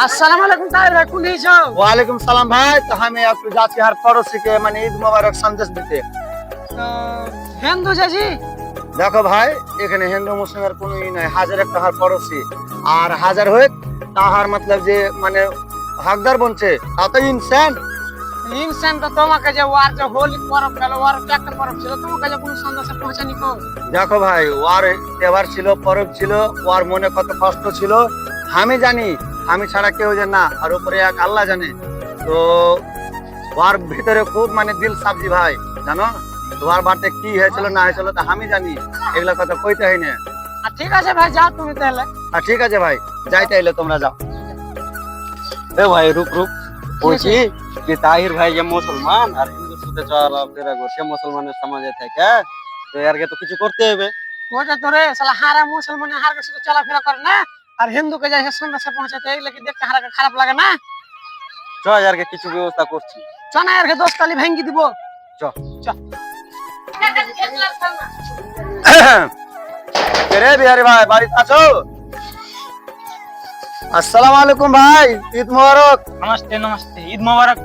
আসসালামু আলাইকুম তাহির ভাই, কোন হিসো? ওয়ালাইকুম সালাম ভাই। তো আমি একটু যাচ্ছি আর পড়োশিকে মানে ঈদ মোবারক সন্দেশ দিতে। হিন্দু চাচি? দেখো ভাই, এখানে হিন্দু মুসলিমের কোনো ই নাই, হাজার একটা হার পড়োশি আর হাজার হোক তাহার মতলব যে মানে হকদার বনছে তা তো ইনসান। ইনসান তো তোমাকে যে ওয়ার যে হোলি পরব গেল, ওয়ার একটা পরব ছিল, তোমাকে যে কোনো সন্দেশে পৌঁছানি কো? দেখো ভাই, ওর এবার ছিল, পরব ছিল, ওর মনে কত কষ্ট ছিল আমি জানি, আমি ছাড়া কেউ জানে না, আর উপরে এক আল্লাহ জানে। তো ওর ভিতরে খুব মানে দিল সাবজি ভাই, জানো তোমার বাড়িতে কি হয়েছিল না হয়েছিল তা আমি জানি, এগুলা কথা কইতে হয় না। আর ঠিক আছে ভাই, যাও তুমি তাহলে। আর ঠিক আছে ভাই, যাইতে এলে তোমরা যাও। এ ভাই রুক রুক, বলছি যে তাহির ভাই যে মুসলমান আর হিন্দুর সাথে চলাফেরা করছে মুসলমানের সমাজে থেকে, তো এরকে তো কিছু করতে হবে। ওটা তো রে শালা হারা মুসলমান হার কাছে চলাফেরা করে না, আর হিন্দুকে যাই সন্দেশে পৌঁছাতে, এগুলো কি দেখতে হারাকে খারাপ লাগে না? চ এরকে কিছু ব্যবস্থা করছি। চ না, আর দোষ তালি ভেঙ্গি দিব। চ চ। রে বিহারি ভাই, বাড়িতে আছো? আসসালামু আলাইকুম ভাই, ঈদ মোবারক। নমস্তে নমস্তে, ঈদ মোবারক।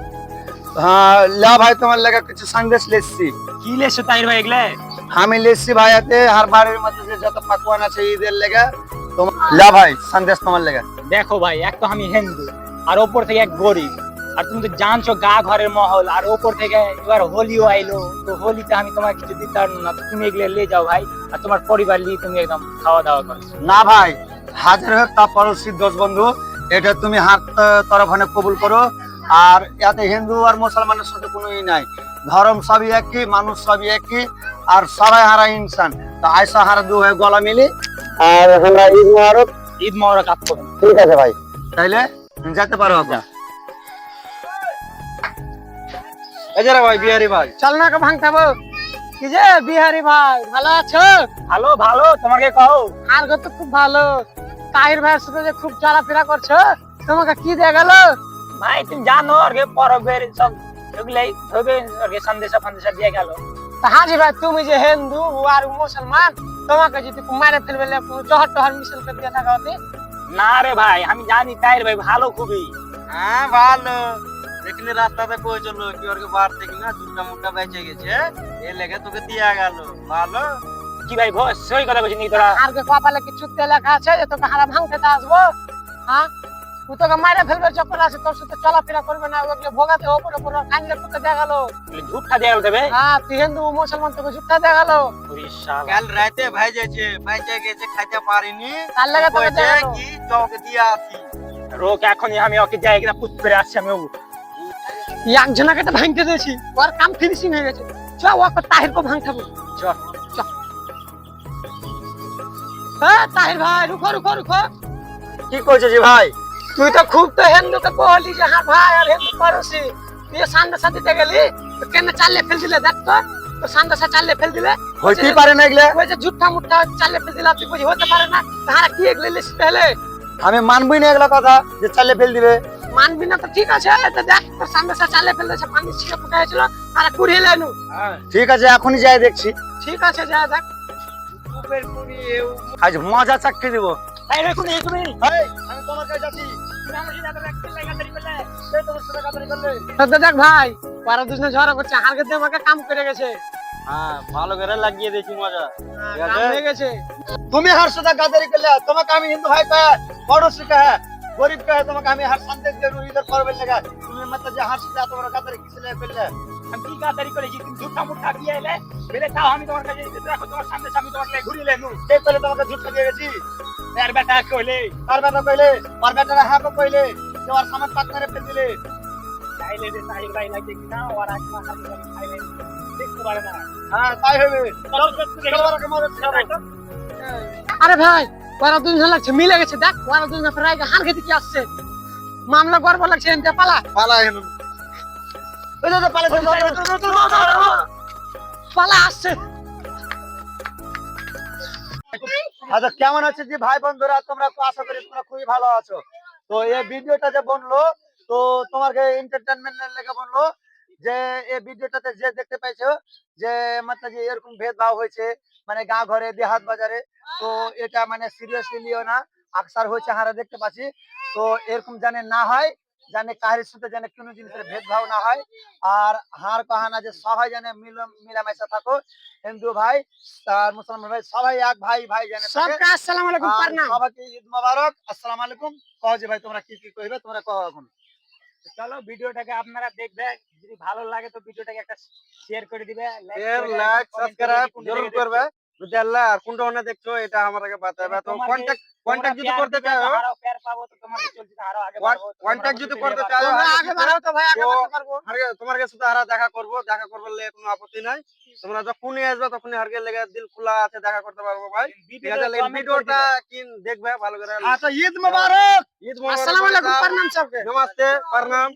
হ্যাঁ লা ভাই, তোমার লাগা কিছু সন্দেশ লেছি। কি লেছো তাহির ভাই এগুলা? আমি লেছি ভাই, এতে হার বাড়ির মধ্যে যে যত পাকওয়ান আছে ঈদের লেগা, তোমার লা ভাই সন্দেশ তোমার লেগা। দেখো ভাই, এক তো আমি হিন্দু, আর ওপর থেকে এক গরিব, আর তুমি তো জানছো গা ঘরের মহল, আর ওপর থেকে এবার হোলিও আইলো, তো হোলিতে আমি তোমার কিছু দিতে পারবো না, তো তুমি এগুলো নিয়ে যাও ভাই, আর তোমার পরিবার নিয়ে তুমি একদম খাওয়া দাওয়া করো। না ভাই, হাজার হোক তা পড়োশি দোষ বন্ধু, এটা তুমি হাত তরফ কবুল করো। আর এতে হিন্দু আর মুসলমানের সাথে কোনো ই নাই, ধর্ম সবই একই, মানুষ সবই একই, আর সবাই হারা ইনসান। তো আয়সা হারা দু হয়ে গলা মিলি, আর আমরা ঈদ মোবারক। ঈদ মোবারক আপকো। ঠিক আছে ভাই, তাইলে যেতে পারো আপনার। এই যে রে ভাই বিহারি ভাই, চল না কে ভাঙতাবো। কি যে বিহারি ভাই, ভালো আছো? ভালো ভালো, তোমাকে কও। আর গো তো খুব ভালো। তাহির ভাইয়ের সাথে যে খুব চলাফেরা করছো, তোমাকে কি দিয়ে গেল? ভাই তুমি জানো আগে পরবের সব এগুলাই হবে, আগে সন্দেশা ফন্দেশা দিয়ে গেল। হাজি ভাই, তুমি যে হিন্দু আর মুসলমান, তোমাকে যদি মারে ফেলবে জহর টহর মিশল করে দিয়ে থাকা হতে। না রে ভাই, আমি জানি তাহির ভাই ভালো খুবই। হ্যাঁ ভালো, দেখলি রাস্তাতে পৌঁছলো কি ওরকে বার থেকে না দুটা মুটা বেঁচে গেছে, এ লেগে তোকে দিয়া গেল। ভালো কি ভাই বস, সই কথা বলছিস নি তোরা? আর কে কপালে কিছু লেখা আছে যে তোকে হারা ভাঙতে আসবো? হ্যাঁ, ও তোকে মারা ফেলবে যখন আসে, তোর সাথে চলাফেরা করবে না, ওগুলো ভোগাতে ওপরে ওপরে কান্দে করতে দেখা গেল। ঝুটটা দেয়া গেল তবে? হ্যাঁ, তুই হিন্দু মুসলমান, তোকে ঝুটটা দেয়া গেল। কাল রাতে ভাই যাচ্ছে বেঁচে গেছে, খাইতে পারিনি, তার লাগে তোকে বলছে দেয়া গেল। কি তোকে দিয়া আসি। রোক এখনই আমি ওকে যাই কিনা পুত করে আসছি আমি। ও একজনকে তো ভাঙতে দিয়েছি, ওর কাম ফিনিশিং হয়ে গেছে। চ ওকে তাহিরকে ভাঙতাবো। চ চ। হ্যাঁ তাহির ভাই, রুখো রুখো রুখো। কি করছো জি ভাই? তুই তো খুব তো হিন্দুকে বলি যে হ্যাঁ ভাই আর হিন্দু পড়োশি, তুই সান্দেশা দিতে গেলি, তো কেন চালে ফেল দিলে? দেখ তো সান্দেশা চালে ফেল দিলে হইতেই পারে না এগুলা। ওই যে ঝুট্টা মুট্টা চালে ফেল দিলা, তুই বুঝি হতে পারে না? তাহারা কি এগুলো লিস পেলে? আমি মানবই না এগুলা কথা যে চালে ফেল দিবে। মানবি না তো ঠিক আছে, তো দেখ তোর সান্দেশা চালে ফেল দিয়েছে, পানি ছিঁড়ে ফুটে হয়েছিল, তারা কুড়িয়ে লেনু। ঠিক আছে, এখনই যাই দেখছি, ঠিক আছে যা দেখ। আজ মজা চাকরি দিব। এই দেখুন এই তুমি, আমি তোমার কাছে যাচ্ছি। দেখ ভাই, ওরা দুজনে ঝগড়া করছে, হারকে দিয়ে আমাকে কাম করে গেছে। হ্যাঁ ভালো করে লাগিয়ে দিয়েছি মজা। ঠিক কাম আছে? হয়ে গেছে। তুমি হার সাথে গাদারি করলে, তোমাকে আমি হিন্দু ভাই কহে, পড়োশি কহে, গরিব কহে, তোমাকে আমি হার সন্দেশ দিয়ে ঈদের করবে লাগা, তুমি মতলব যে হার সাথে এত বড় গাদারি কিসে লেগে করলে? আমি কি গাদারি করেছি? তুমি ঝুট্টা মুট্টা দিয়ে এলে, বেলে তাও আমি তোমার কাছে দেখো তোমার সামনে সামনে তোমার লেগে ঘুরিয়ে লেনু। কে করে তোমাকে ঝুটকা দিয়ে গেছি? এর বেটা কইলে তার বেটা কইলে, আর বেটারা হ্যাঁ কইলে, যে ওর সামান পাক মেরে ফেল দিলে। চাইলে যে তাই ভাই লাগে কিনা, ওর আত্মা হাতে খাইলে দেখতে পারে না। হ্যাঁ তাই হবে। চলো ওরকে মদত খাবো। আরে ভাই, ওরা দুজন লাগছে, মিলে গেছে, দেখ ওরা দুজন প্রায় হার খেতে কি আসছে, মামলা গর্ব লাগছে, এনতে পালা পালা এখন। ওই যে পালা পালা আসছে। আচ্ছা, কেমন আছে যে ভাই বন্ধুরা, তোমরা আশা করি তোমরা খুবই ভালো আছো। তো এই ভিডিওটা যে বনলো, তো তোমাকে এন্টারটেনমেন্টের লেগে বললো যে এই ভিডিওটাতে যে দেখতে পাইছো যে মানে যে এরকম ভেদভাব হয়েছে মানে গা ঘরে দেহাত বাজারে, তো এটা মানে সিরিয়াসলি লিও না। আকসার হয়েছে হারা দেখতে পাচ্ছি। তো এরকম জানে না হয়, জানে কাহির সাথে জানে কোনো জিনিসের ভেদভাব না হয়। আর হার কাহানা যে সবাই জানে মিলামেশা থাকো, হিন্দু ভাই আর মুসলমান ভাই সবাই এক ভাই ভাই জানে থাকে। সবকে আসসালামু আলাইকুম আর প্রণাম। সবাইকে ঈদ মোবারক, আসসালামু আলাইকুম। কও যে ভাই তোমরা কি কি কইবে, তোমরা কও এখন। চলো ভিডিওটাকে আপনারা দেখবেন, যদি ভালো লাগে তো ভিডিওটাকে একটা শেয়ার করে দিবে, শেয়ার লাইক সাবস্ক্রাইব জরুর করবে। বুঝলা আর কোনটা ওনে দেখছো এটা আমাকে বাতাবে। তো কন্টাক্ট যদি করতে চাও, আরো প্যার পাবো তো তোমার কি চলছে আরো আগে বাড়বো। কন্টাক্ট যদি করতে চাও তোমরা আগে বাড়াও তো ভাই, আগে তো বাড়তে পারবো। তোমার কাছে তো হারা দেখা করলে কোনো আপত্তি নাই। তোমরা যখনই আসবে তখনই হারকে লেগে দিল খোলা আছে, দেখা করতে পারবো ভাই। ঠিক আছে, ভিডিওটা কিন দেখবে ভালো করে। আচ্ছা ঈদ মোবারক। ঈদ মোবারক। আসসালামু আলাইকুম প্রণাম সবকে। নমস্তে প্রণাম।